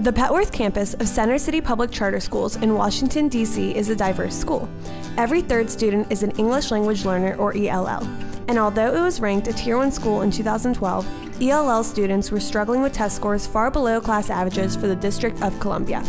The Petworth campus of Center City Public Charter Schools in Washington, D.C. is a diverse school. Every third student is an English language learner, or ELL. And although it was ranked a Tier 1 school in 2012, ELL students were struggling with test scores far below class averages for the District of Columbia.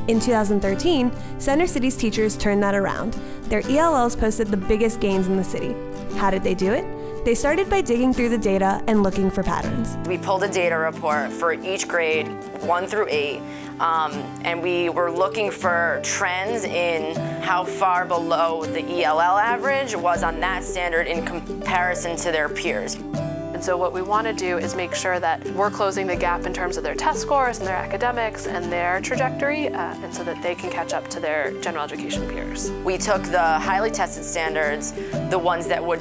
In 2013, Center City's teachers turned that around. Their ELLs posted the biggest gains in the city. How did they do it? They started by digging through the data and looking for patterns. We pulled a data report for each grade, 1 through 8, and we were looking for trends in how far below the ELL average was on that standard in comparison to their peers. And so what we want to do is make sure that we're closing the gap in terms of their test scores and their academics and their trajectory, and so that they can catch up to their general education peers. We took the highly tested standards, the ones that would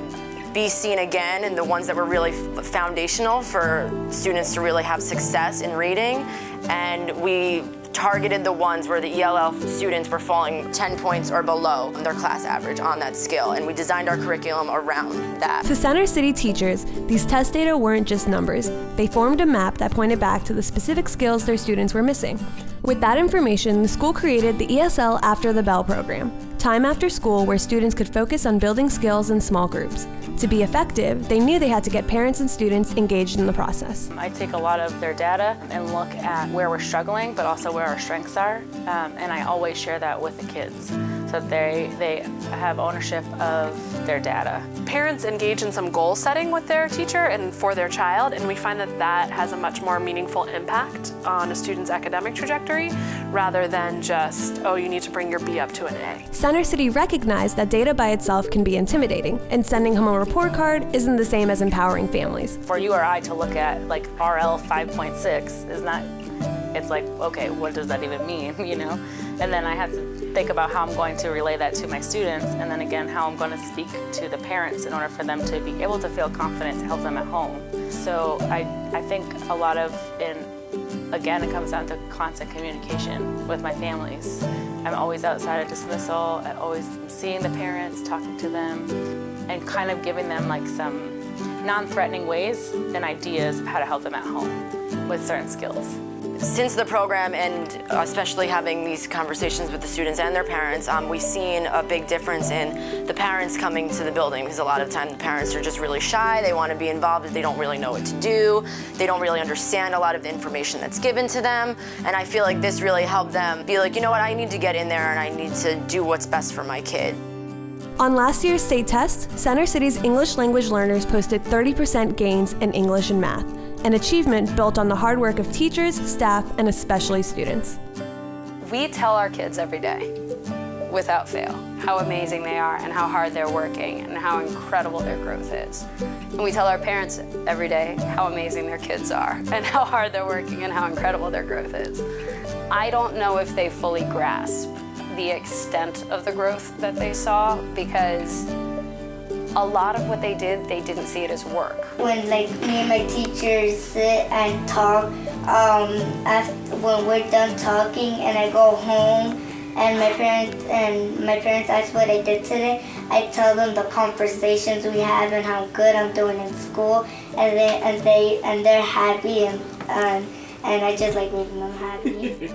be seen again and the ones that were really foundational for students to really have success in reading, and we targeted the ones where the ELL students were falling 10 points or below their class average on that scale, and we designed our curriculum around that. To Center City teachers, these test data weren't just numbers. They formed a map that pointed back to the specific skills their students were missing. With that information, the school created the ESL After the Bell program, time after school where students could focus on building skills in small groups. To be effective, they knew they had to get parents and students engaged in the process. I take a lot of their data and look at where we're struggling, but also where our strengths are, and I always share that with the kids so that they have ownership of their data. Parents engage in some goal setting with their teacher and for their child, and we find that that has a much more meaningful impact on a student's academic trajectory rather than just, oh, you need to bring your B up to an A. Center City recognized that data by itself can be intimidating, and sending home a report card isn't the same as empowering families. For you or I to look at like RL 5.6 is not, it's like, okay, what does that even mean, you know? And then I had to think about how I'm going to relay that to my students, and then again, how I'm going to speak to the parents in order for them to be able to feel confident to help them at home. So I think a lot of, again, it comes down to constant communication with my families. I'm always outside of dismissal, I'm always seeing the parents, talking to them, and kind of giving them like some non-threatening ways and ideas of how to help them at home with certain skills. Since the program, and especially having these conversations with the students and their parents, we've seen a big difference in the parents coming to the building, because a lot of times the parents are just really shy, they want to be involved, but they don't really know what to do, they don't really understand a lot of the information that's given to them, and I feel like this really helped them be like, you know what, I need to get in there and I need to do what's best for my kid. On last year's state test, Center City's English language learners posted 30% gains in English and math, an achievement built on the hard work of teachers, staff, and especially students. We tell our kids every day, without fail, how amazing they are and how hard they're working and how incredible their growth is. And we tell our parents every day how amazing their kids are and how hard they're working and how incredible their growth is. I don't know if they fully grasp the extent of the growth that they saw, because a lot of what they didn't see it as work. When like me and my teachers sit and talk, when we're done talking and I go home and my parents ask what I did today, I tell them the conversations we have and how good I'm doing in school, and they're happy, and I just like making them happy.